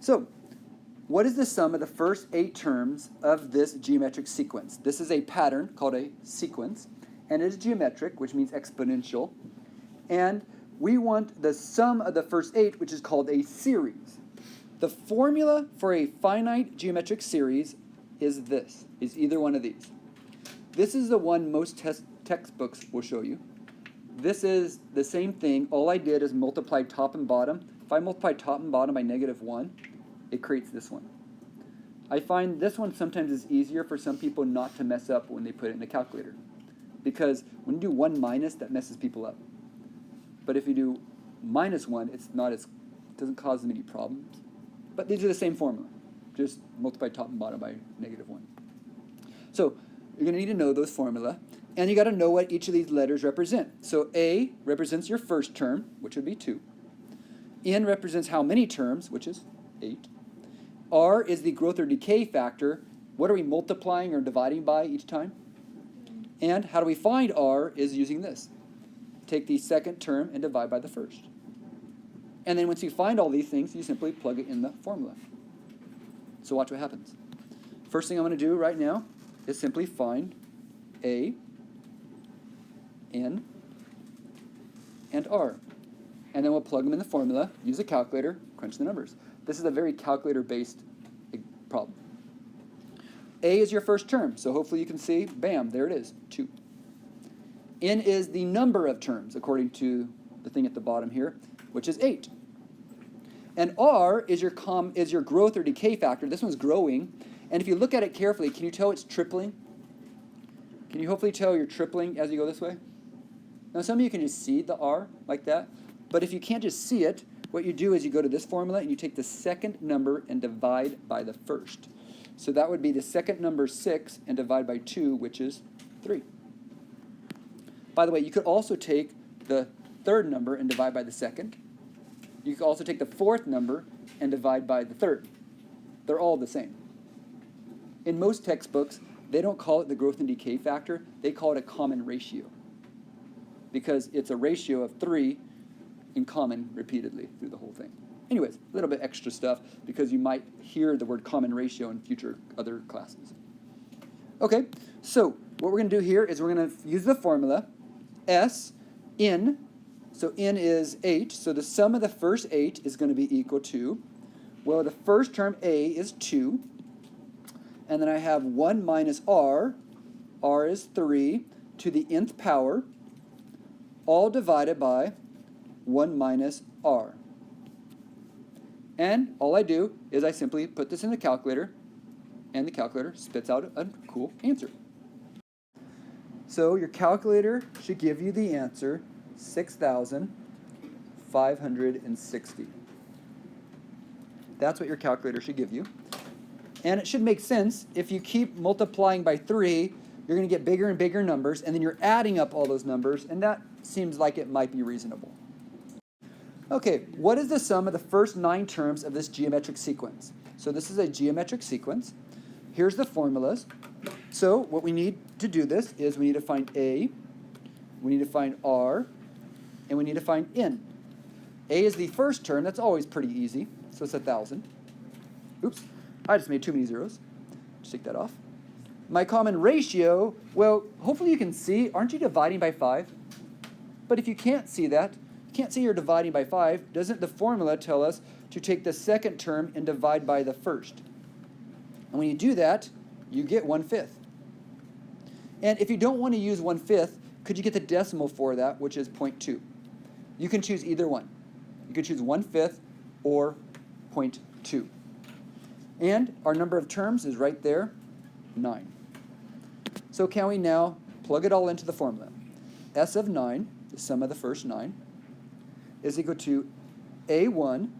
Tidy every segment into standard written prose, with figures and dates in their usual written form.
So, what is the sum of the first 8 terms of this geometric sequence? This is a pattern called a sequence, and it is geometric, which means exponential. And we want the sum of the first 8, which is called a series. The formula for a finite geometric series is this, is either one of these. This is the one most textbooks will show you. This is the same thing. All I did is multiply top and bottom. If I multiply top and bottom by -1, it creates this one. I find this one sometimes is easier for some people not to mess up when they put it in the calculator. Because when you do 1 minus, that messes people up. But if you do -1, it doesn't cause them any problems. But these are the same formula. Just multiply top and bottom by -1. So you're going to need to know those formula. And you got to know what each of these letters represent. So A represents your first term, which would be 2. N represents how many terms, which is 8. R is the growth or decay factor. What are we multiplying or dividing by each time? And how do we find R is using this. Take the second term and divide by the first. And then once you find all these things, you simply plug it in the formula. So watch what happens. First thing I'm going to do right now is simply find A, N, and R. And then we'll plug them in the formula, use a calculator, crunch the numbers. This is a very calculator-based problem. A is your first term, so hopefully you can see, bam, there it is, 2. N is the number of terms, according to the thing at the bottom here, which is 8. And R is your growth or decay factor. This one's growing. And if you look at it carefully, can you tell it's tripling? Can you hopefully tell you're tripling as you go this way? Now, some of you can just see the R like that. But if you can't just see it, what you do is you go to this formula and you take the second number and divide by the first. So that would be the second number 6 and divide by 2, which is 3. By the way, you could also take the third number and divide by the second. You could also take the fourth number and divide by the third. They're all the same. In most textbooks, they don't call it the growth and decay factor. They call it a common ratio because it's a ratio of 3 in common repeatedly through the whole thing. Anyways, a little bit extra stuff because you might hear the word common ratio in future other classes. Okay, so what we're going to do here is we're going to use the formula S, N. So N is 8, so the sum of the first 8 is going to be equal to, well, the first term A is 2, and then I have 1 minus R, R is 3, to the nth power, all divided by 1 minus R. And all I do is I simply put this in the calculator, and the calculator spits out a cool answer. So your calculator should give you the answer 6,560. That's what your calculator should give you. And it should make sense. If you keep multiplying by 3, you're going to get bigger and bigger numbers, and then you're adding up all those numbers, and that seems like it might be reasonable. Okay, what is the sum of the first 9 terms of this geometric sequence? So this is a geometric sequence. Here's the formulas. So what we need to do this is we need to find A, we need to find R, and we need to find N. A is the first term. That's always pretty easy. So it's 1,000. Oops, I just made too many zeros. Just take that off. My common ratio, well, hopefully you can see, aren't you dividing by 5? But if you can't see that, can't see you're dividing by 5, doesn't the formula tell us to take the second term and divide by the first? And when you do that, you get 1/5. And if you don't want to use 1/5, could you get the decimal for that, which is 0.2? You can choose either one. You could choose 1/5 or 0.2. And our number of terms is right there, 9. So can we now plug it all into the formula? S of 9, the sum of the first 9, is equal to A1,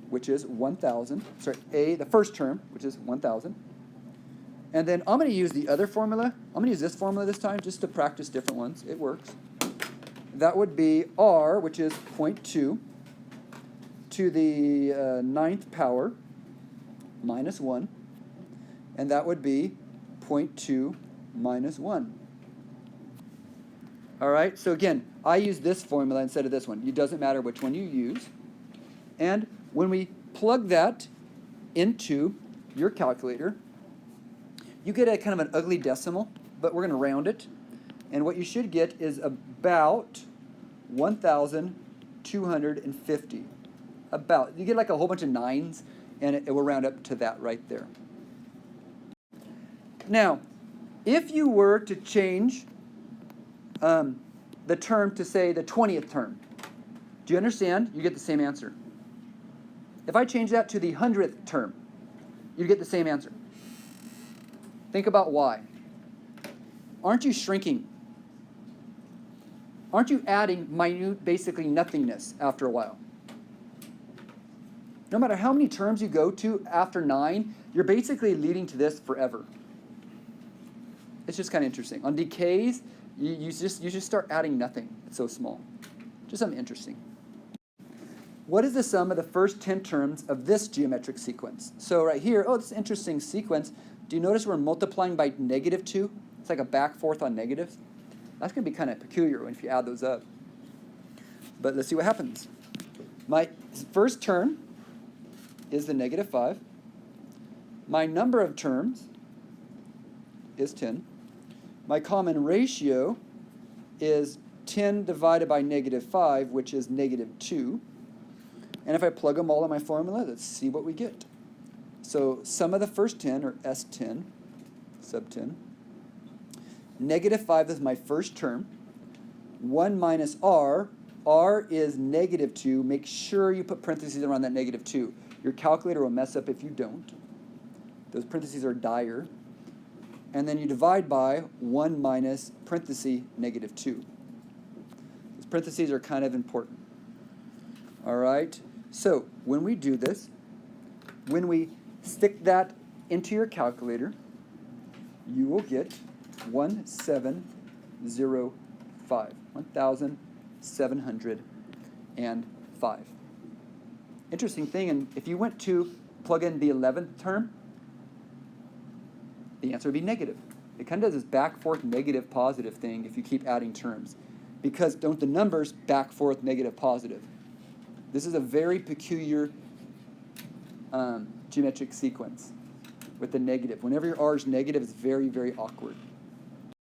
which is 1,000. Sorry, A, the first term, which is 1,000. And then I'm going to use the other formula. I'm going to use this formula this time just to practice different ones. It works. That would be R, which is 0.2, to the 9th power minus 1. And that would be 0.2 minus 1. All right, so again, I use this formula instead of this one. It doesn't matter which one you use. And when we plug that into your calculator, you get a kind of an ugly decimal, but we're going to round it. And what you should get is about 1,250. About. You get like a whole bunch of nines, and it will round up to that right there. Now, if you were to change the term to, say, the 20th term, do you understand? You get the same answer. If I change that to the 100th term, you get the same answer. Think about why. Aren't you shrinking? Aren't you adding minute, basically nothingness after a while? No matter how many terms you go to after 9, you're basically leading to this forever. It's just kind of interesting. On decays, you just start adding nothing. It's so small. Just something interesting. What is the sum of the first 10 terms of this geometric sequence? So right here, oh, this is an interesting sequence. Do you notice we're multiplying by -2? It's like a back forth on negatives. That's going to be kind of peculiar if you add those up. But let's see what happens. My first term is the -5. My number of terms is 10. My common ratio is 10 divided by -5, which is -2. And if I plug them all in my formula, let's see what we get. So sum of the first 10, or S10, sub 10. -5 is my first term. 1 minus r. R is -2. Make sure you put parentheses around that -2. Your calculator will mess up if you don't. Those parentheses are dire. And then you divide by 1 minus parenthesis -2. Those parentheses are kind of important. All right? So when we do this, when we stick that into your calculator, you will get 1705. 1,705. Interesting thing, and if you went to plug in the 11th term, the answer would be negative. It kind of does this back forth negative positive thing if you keep adding terms, because don't the numbers back forth negative positive? This is a very peculiar geometric sequence with the negative. Whenever your r is negative, it's very, very awkward.